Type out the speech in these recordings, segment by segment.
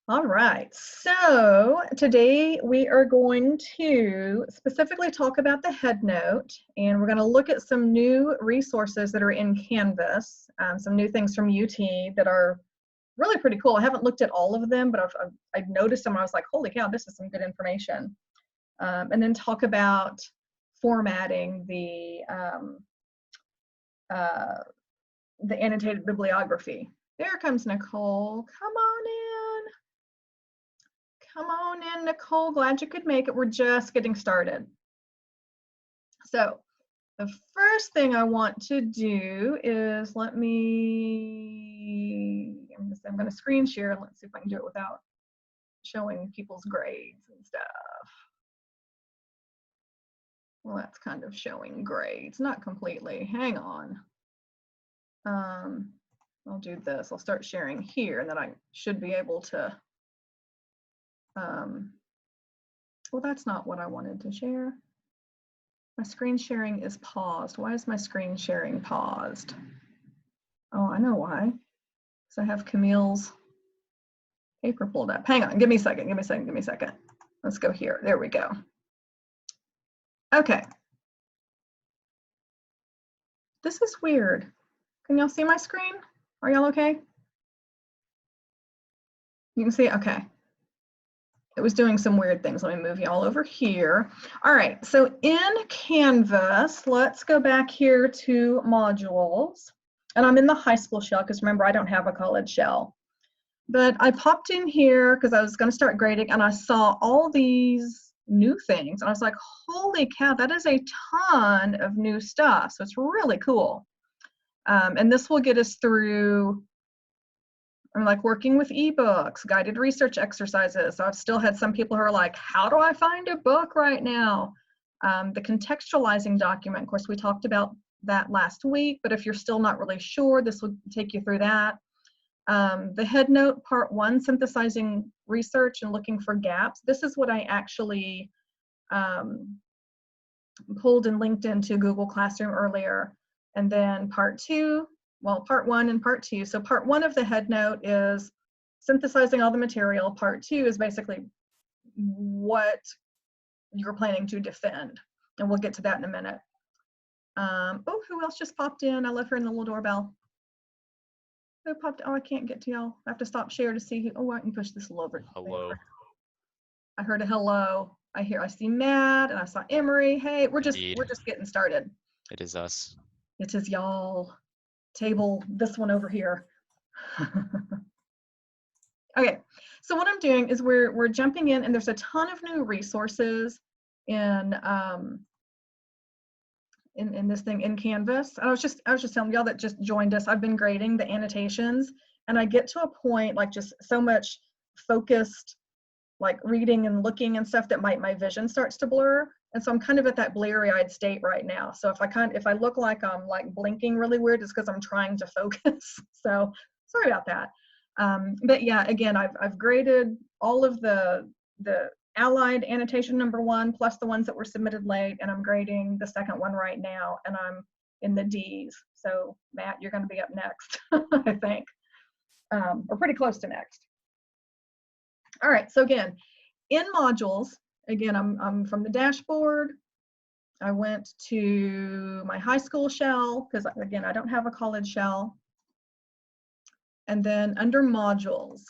All right, so today we are going to specifically talk about the headnote, and we're going to look at some new resources that are in Canvas, some new things from UT that are really pretty cool. I haven't looked at all of them, but I've noticed them and I was like, holy cow, this is some good information. And then talk about formatting the annotated bibliography. There comes Nicole. Come on in. Come on in, Nicole. Glad you could make it. We're just getting started. So the first thing I want to do is I'm going to screen share and let's see if I can do it without showing people's grades and stuff. Well, that's kind of showing grades, not completely. Hang on. I'll do this. I'll start sharing here and then I should be able to well, that's not what I wanted to share. My screen sharing is paused. Why is my screen sharing paused? Oh, I know why. Because I have Camille's paper pulled up. Hang on, give me a second, give me a second, give me a second. Let's go here, there we go. Okay. This is weird. Can y'all see my screen? Are y'all okay? You can see, okay. It was doing some weird things. Let me move y'all over here. All right, so in Canvas, let's go back here to modules. And I'm in the high school shell because remember, I don't have a college shell. But I popped in here because I was going to start grading and I saw all these new things. And I was like, holy cow, that is a ton of new stuff. So it's really cool. And this will get us through I'm like working with ebooks, guided research exercises. So I've still had some people who are like, how do I find a book right now? The contextualizing document, of course, we talked about that last week, but if you're still not really sure, this will take you through that. The headnote part 1, synthesizing research and looking for gaps. This is what I actually pulled and linked into Google Classroom earlier. And then part 2, well, part 1 and part 2. So part 1 of the headnote is synthesizing all the material. Part 2 is basically what you're planning to defend. And we'll get to that in a minute. Oh, who else just popped in? I left her in the little doorbell. Who popped? Oh, I can't get to y'all. I have to stop share to see who. Oh, I can push this a little bit. Hello. I heard a hello. I see Matt and I saw Emery. Hey, we're just getting started. It is us. It is y'all. Table this one over here. Okay, so what I'm doing is we're jumping in and there's a ton of new resources in this thing in Canvas. I was just telling y'all that just joined us. I've been grading the annotations and I get to a point like just so much focused like reading and looking and stuff that my vision starts to blur. And so I'm kind of at that bleary-eyed state right now. So if I look like I'm like blinking really weird, it's because I'm trying to focus. So sorry about that. But yeah, again, I've graded all of the allied annotation number 1 plus the ones that were submitted late, and I'm grading the second one right now, and I'm in the D's. So Matt, you're going to be up next, I think, or pretty close to next. All right, so again, in modules, again, I'm from the dashboard. I went to my high school shell because again, I don't have a college shell. And then under modules,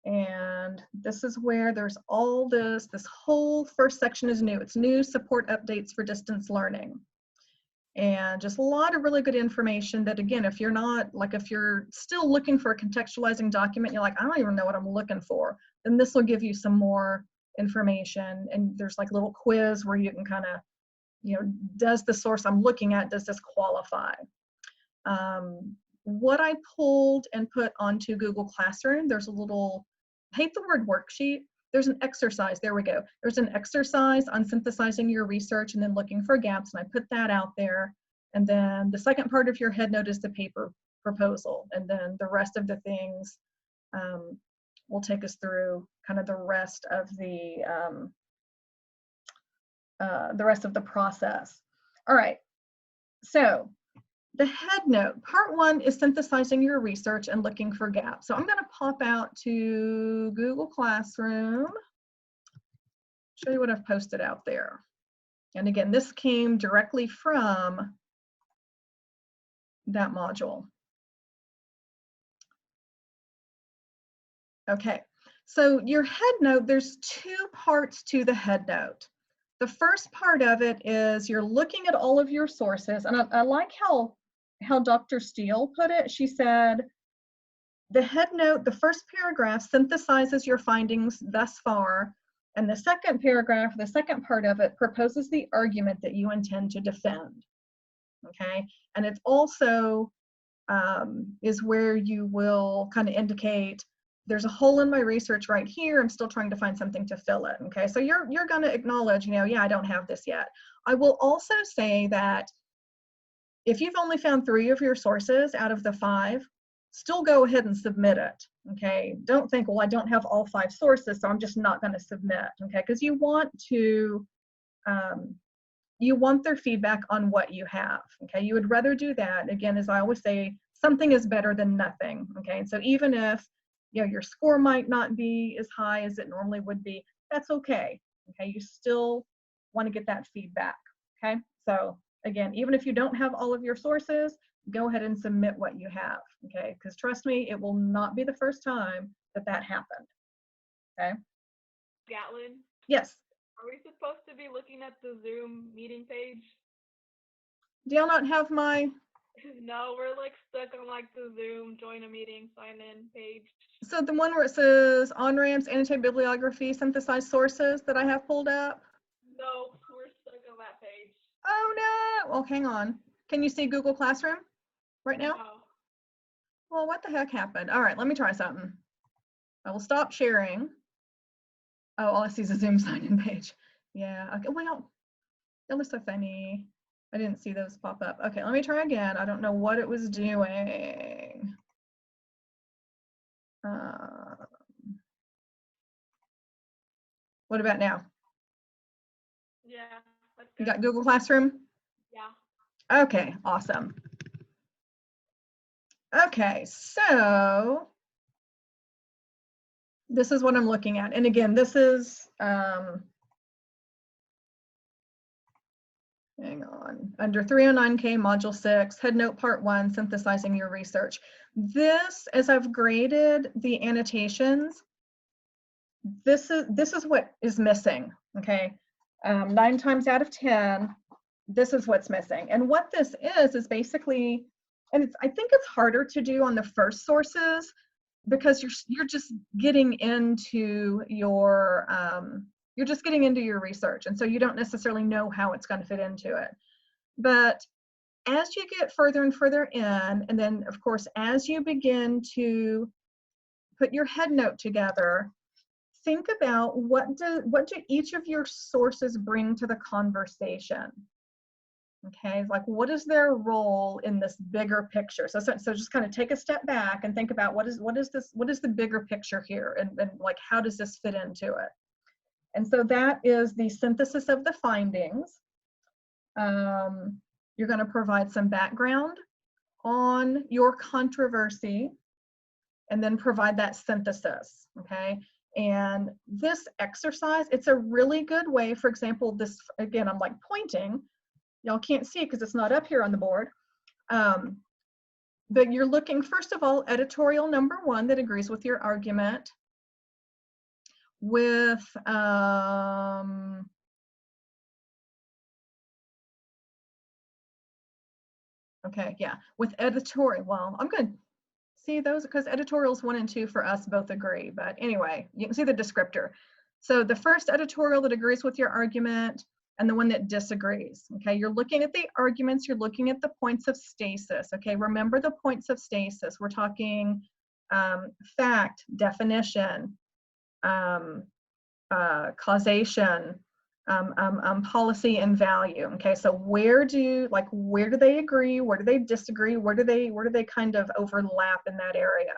and this is where there's all this whole first section is new. It's new support updates for distance learning. And just a lot of really good information that again, if you're still looking for a contextualizing document, you're like, I don't even know what I'm looking for, then this will give you some more information. And there's like a little quiz where you can kind of, does the source I'm looking at, does this qualify? What I pulled and put onto Google Classroom, there's a little, I hate the word worksheet. There's an exercise, there we go. There's an exercise on synthesizing your research and then looking for gaps, and I put that out there. And then the second part of your headnote is the paper proposal. And then the rest of the things will take us through kind of the rest of the process. All right, so The head note, part 1 is synthesizing your research and looking for gaps. So I'm going to pop out to Google Classroom, show you what I've posted out there. And again, this came directly from that module. Okay, so your head note, there's 2 parts to the head note. The first part of it is you're looking at all of your sources, and I like how Dr. Steele put it. She said, the head note, the first paragraph synthesizes your findings thus far, and the second paragraph, the second part of it, proposes the argument that you intend to defend. Okay, and it's also is where you will kind of indicate there's a hole in my research right here. I'm still trying to find something to fill it. Okay, so you're going to acknowledge, you know, yeah, I don't have this yet. I will also say that if you've only found 3 of your sources out of the 5, still go ahead and submit it. Okay, don't think, well, I don't have all 5 sources, so I'm just not going to submit. Okay, because you want their feedback on what you have. Okay, you would rather do that. Again, as I always say, something is better than nothing. Okay, and so even if, you know, your score might not be as high as it normally would be, that's okay. Okay, you still want to get that feedback. Okay, so again, even if you don't have all of your sources, go ahead and submit what you have. Okay, because trust me, it will not be the first time that that happened. Okay. Gatlin? Yes. Are we supposed to be looking at the Zoom meeting page? Do y'all not have my? No, we're like stuck on like the Zoom join a meeting sign in page. So the one where it says on-ramps, annotated bibliography, synthesized sources that I have pulled up? No, we're stuck on that page. Oh no, well, hang on. Can you see Google Classroom right now? No. Well, what the heck happened? All right, let me try something. I will stop sharing. Oh, all I see is a Zoom sign-in page. Yeah, okay, well, it looks so funny. I didn't see those pop up. Okay, let me try again. I don't know what it was doing. What about now? Yeah, that's You good. got Google Classroom? Yeah. Okay, awesome. Okay, so this is what I'm looking at. And again, this is, hang on, under 309K Module 6, Headnote Part 1, Synthesizing Your Research. This, as I've graded the annotations, this is what is missing, okay? 9 times out of 10, this is what's missing. And what this is basically, and I think it's harder to do on the first sources because you're just getting into your research, and so you don't necessarily know how it's going to fit into it. But as you get further and further in, and then of course as you begin to put your head note together, think about what do each of your sources bring to the conversation. Okay, like what is their role in this bigger picture? So just kind of take a step back and think about what is the bigger picture here, and like how does this fit into it? And so that is the synthesis of the findings. You're going to provide some background on your controversy and then provide that synthesis, okay? And this exercise, it's a really good way. For example, this, again, I'm like pointing. Y'all can't see because it's not up here on the board. But you're looking, first of all, editorial number 1 that agrees with your argument with, okay, yeah, with editorial, well, I'm going to see those because editorials 1 and 2 for us both agree. But anyway, you can see the descriptor. So the first editorial that agrees with your argument and the one that disagrees. Okay, you're looking at the arguments, you're looking at the points of stasis. Okay, remember the points of stasis. We're talking fact, definition, causation, policy, and value. Okay, so where do they agree? Where do they disagree? Where do they kind of overlap in that area?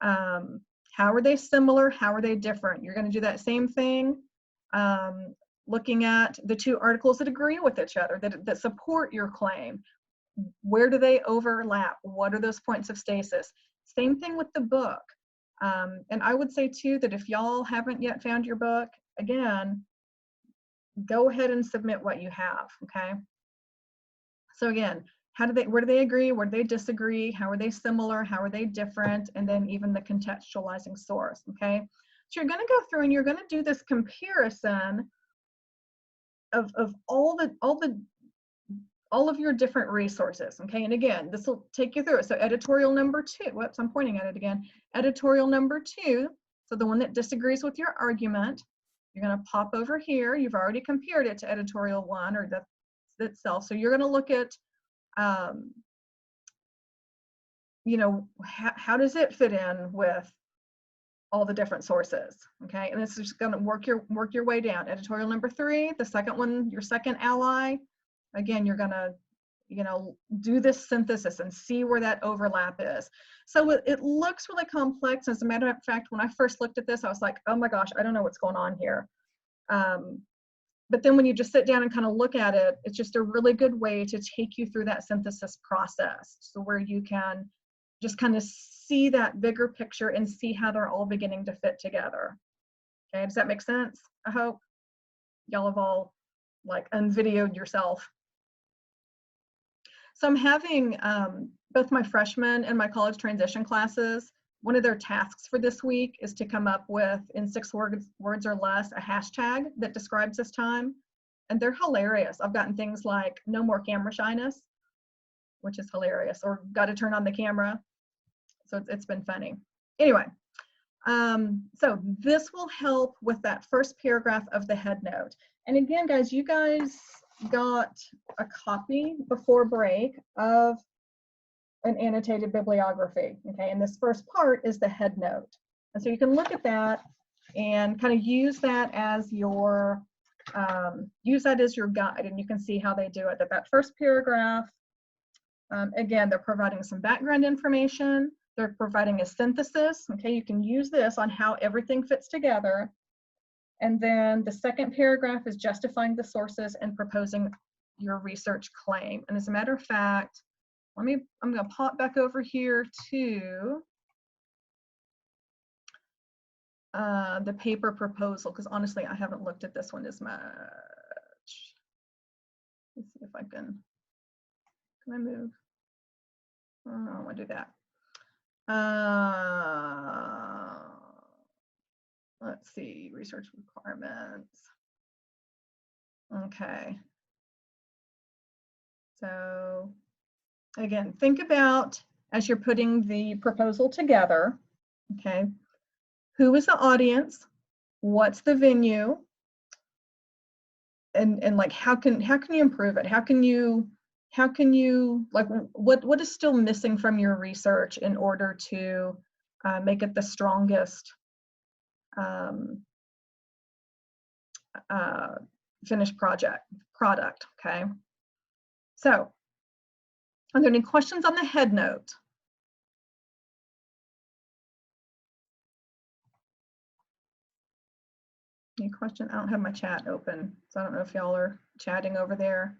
How are they similar? How are they different? You're going to do that same thing. Looking at the 2 articles that agree with each other, that support your claim. where do they overlap? What are those points of stasis? Same thing with the book. And I would say too that if y'all haven't yet found your book, again, go ahead and submit what you have, okay? So again, where do they agree? Where do they disagree? How are they similar? How are they different? And then even the contextualizing source, okay? So you're gonna go through and you're gonna do this comparison of all of your different resources, okay? And again, this will take you through it. So editorial number 2, whoops, I'm pointing at it again. Editorial number 2, so the one that disagrees with your argument, you're gonna pop over here. You've already compared it to editorial 1 or that itself. So you're gonna look at, you know, how does it fit in with all the different sources, okay? And this is just gonna work your way down. Editorial number 3, the second one, your second ally. Again, you're gonna, you know, do this synthesis and see where that overlap is. So it looks really complex. As a matter of fact, when I first looked at this, I was like, oh my gosh, I don't know what's going on here. But then when you just sit down and kind of look at it, it's just a really good way to take you through that synthesis process. So where you can just kind of see that bigger picture and see how they're all beginning to fit together. Okay, does that make sense? I hope y'all have all like unvideoed yourself. So I'm having both my freshman and my college transition classes, one of their tasks for this week is to come up with, in 6 words or less, a hashtag that describes this time. And they're hilarious. I've gotten things like no more camera shyness, which is hilarious, or got to turn on the camera. So it's been funny. Anyway, so this will help with that first paragraph of the head note. And again, guys, you guys got a copy before break of an annotated bibliography, okay? And this first part is the head note. And so you can look at that and kind of use that as your guide, and you can see how they do it. That first paragraph, again, they're providing some background information. They're providing a synthesis, okay? You can use this on how everything fits together. And then the second paragraph is justifying the sources and proposing your research claim. And as a matter of fact, I'm going to pop back over here to the paper proposal, because honestly, I haven't looked at this one as much. Let's see if I can I move? Oh, I want to do that. Let's see, research requirements. Okay. So again, think about as you're putting the proposal together, okay, who is the audience? What's the venue? And like how can you improve it? How can you like what is still missing from your research in order to make it the strongest finished product, okay? So, are there any questions on the head note? Any question? I don't have my chat open, so I don't know if y'all are chatting over there.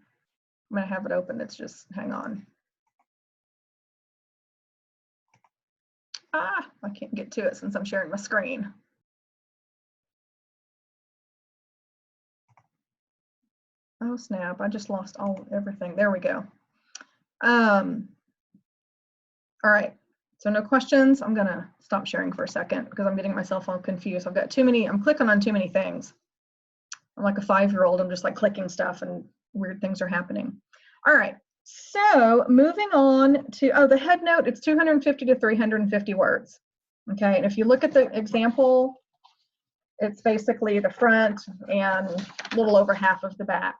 I'm gonna have it open, it's just, hang on. I can't get to it since I'm sharing my screen. Oh snap, I just lost everything. There we go. All right, so no questions. I'm gonna stop sharing for a second because I'm getting myself all confused. I've got too many, I'm clicking on too many things. I'm like a 5-year-old, I'm just like clicking stuff and weird things are happening. All right, so moving on to, the head note, it's 250 to 350 words. Okay, and if you look at the example, it's basically the front and a little over half of the back.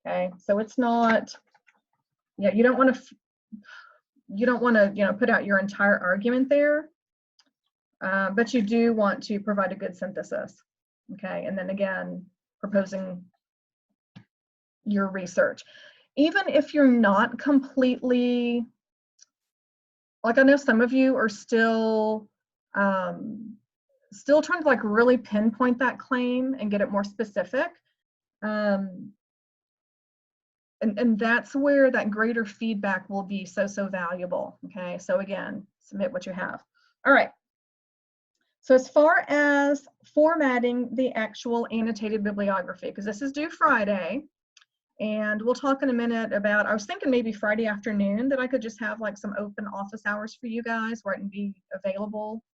Okay, so it's not, yeah, you don't want to, you know, put out your entire argument there, but you do want to provide a good synthesis. Okay, and then again, proposing your research. Even if you're not completely, like I know some of you are still trying to like really pinpoint that claim and get it more specific. and that's where that greater feedback will be so valuable. Okay, so again, submit what you have. All right. So as far as formatting the actual annotated bibliography, because this is due Friday, and we'll talk in a minute about, I was thinking maybe Friday afternoon that I could just have like some open office hours for you guys where I can be available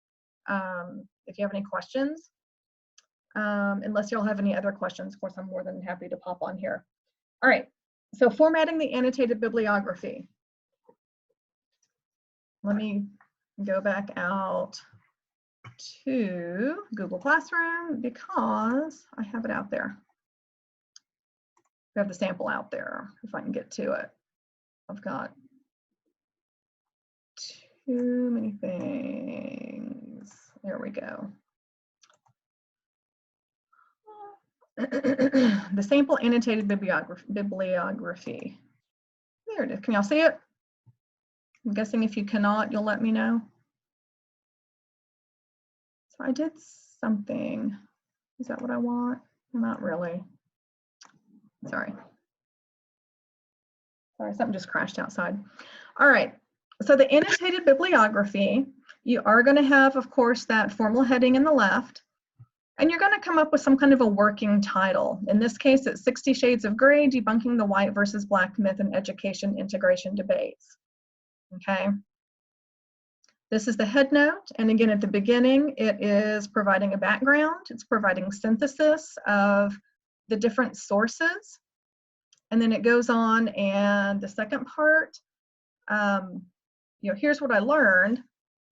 if you have any questions. Unless y'all have any other questions, of course, I'm more than happy to pop on here. All right, so formatting the annotated bibliography. Let me go back out to Google Classroom because I have it out there. I have the sample out there if I can get to it. I've got too many things. There we go. The sample annotated bibliography. There it is. Can y'all see it? I'm guessing if you cannot, you'll let me know. So I did something. Is that what I want? Not really. Sorry. Sorry, something just crashed outside. All right. So the annotated bibliography, you are going to have, of course, that formal heading in the left. And you're going to come up with some kind of a working title. In this case, it's 60 Shades of Gray, Debunking the White versus Black Myth in Education Integration Debates. Okay. This is the head note. And again, at the beginning, it is providing a background. It's providing synthesis of the different sources. And then it goes on, and the second part, you know, here's what I learned.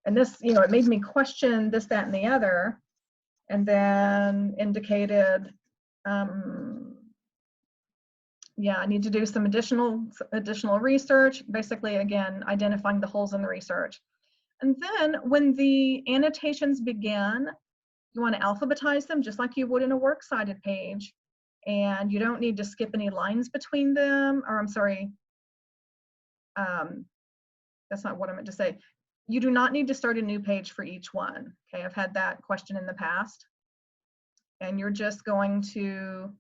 And this, you know, it made me question this, that, and the other. And then indicated, yeah, I need to do some additional research, basically, again, identifying the holes in the research. And then when the annotations begin, you want to alphabetize them just like you would in a works cited page. And you don't need to skip any lines between them, or I'm sorry, that's not what I meant to say. You do not need to start a new page for each one. Okay, I've had that question in the past. And you're just going to,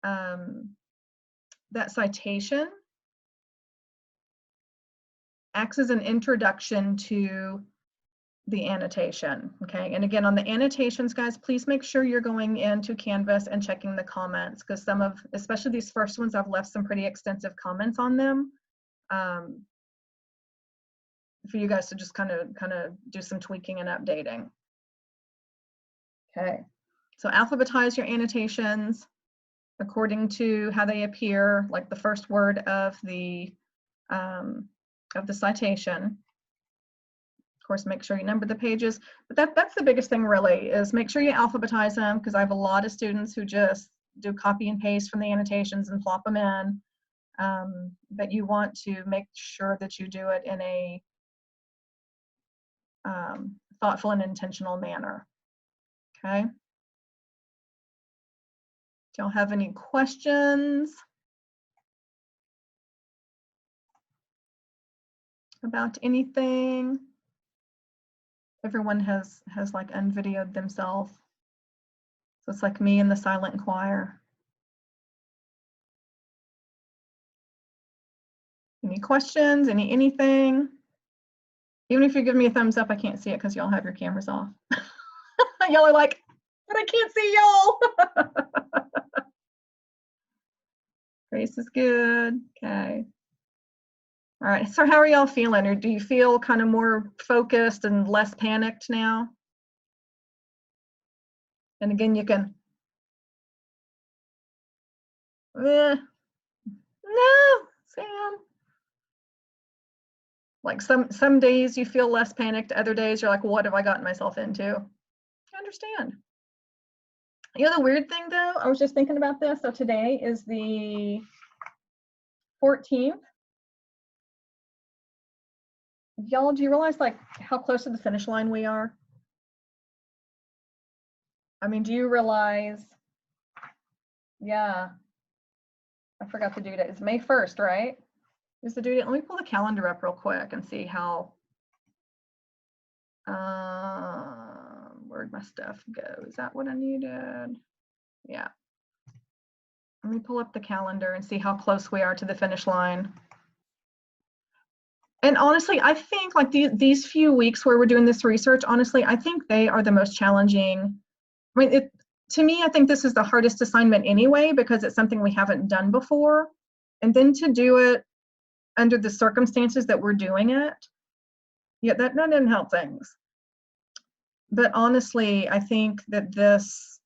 that citation acts as an introduction to the annotation, okay? And again, on the annotations, guys, please make sure you're going into Canvas and checking the comments, because some of, especially these first ones, I've left some pretty extensive comments on them for you guys to just kind of do some tweaking and updating. Okay, so alphabetize your annotations according to how they appear, like the first word of the citation. Of course, make sure you number the pages, but that's the biggest thing really, is make sure you alphabetize them, because I have a lot of students who just do copy and paste from the annotations and plop them in. But you want to make sure that you do it in a thoughtful and intentional manner. Okay. Do y'all have any questions about anything? Everyone has like unvideoed themselves. So it's like me and the silent choir. Any questions, anything? Even if you give me a thumbs up, I can't see it because y'all have your cameras off. Y'all are like, but I can't see y'all. Grace is good, okay. All right, so how are y'all feeling? Or do you feel kind of more focused and less panicked now? And again, you can, no, Sam. Like some days you feel less panicked, other days you're like, what have I gotten myself into? I understand. You know, the weird thing though, I was just thinking about this. So today is the 14th. Y'all, do you realize like how close to the finish line we are? I mean, do you realize, yeah, I forgot the due date. It's May 1st, right? Is the due date? Let me pull the calendar up real quick and see how, where'd my stuff go? Is that what I needed? Yeah. Let me pull up the calendar and see how close we are to the finish line. And honestly, I think like these few weeks where we're doing this research, honestly, I think they are the most challenging. I mean, to me, I think this is the hardest assignment anyway, because it's something we haven't done before. And then to do it under the circumstances that we're doing it, yeah, that didn't help things. But honestly, I think that this,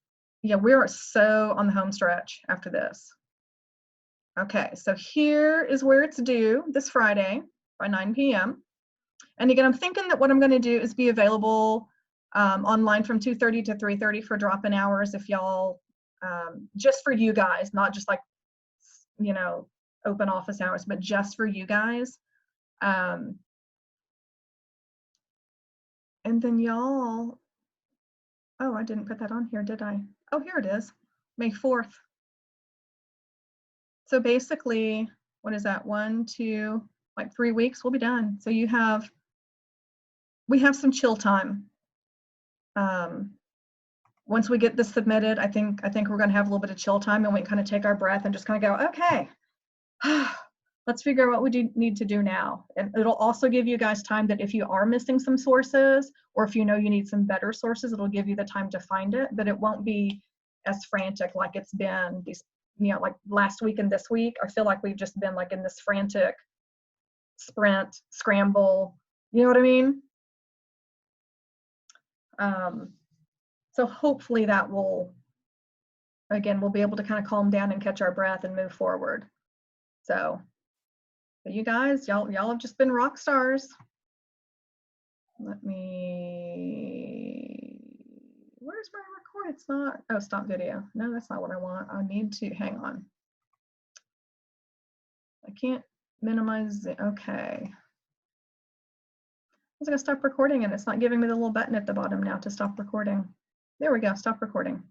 yeah, we're so on the home stretch after this. Okay, so here is where it's due, this Friday by 9 p.m. And again, I'm thinking that what I'm going to do is be available online from 2:30 to 3:30 for drop-in hours if y'all, just for you guys, not just like, you know, open office hours, but just for you guys. And then y'all, oh, I didn't put that on here, did I? Oh, here it is, May 4th. So basically, what is that? 1, 2, like 3 weeks, we'll be done. So we have some chill time. Once we get this submitted, I think we're going to have a little bit of chill time, and we can kind of take our breath and just kind of go, okay, let's figure out what we need to do now. And it'll also give you guys time that if you are missing some sources, or if you know you need some better sources, it'll give you the time to find it, but it won't be as frantic like it's been these, you know, like last week and this week. I feel like we've just been like in this frantic sprint, scramble, you know what I mean? So hopefully that will, again, we'll be able to kind of calm down and catch our breath and move forward. So, but you guys, y'all have just been rock stars. Let me, where's my record? It's not, oh, stop video. No, that's not what I want. I need to, hang on. I can't minimize it. Okay. I was gonna stop recording and it's not giving me the little button at the bottom now to stop recording. There we go, stop recording.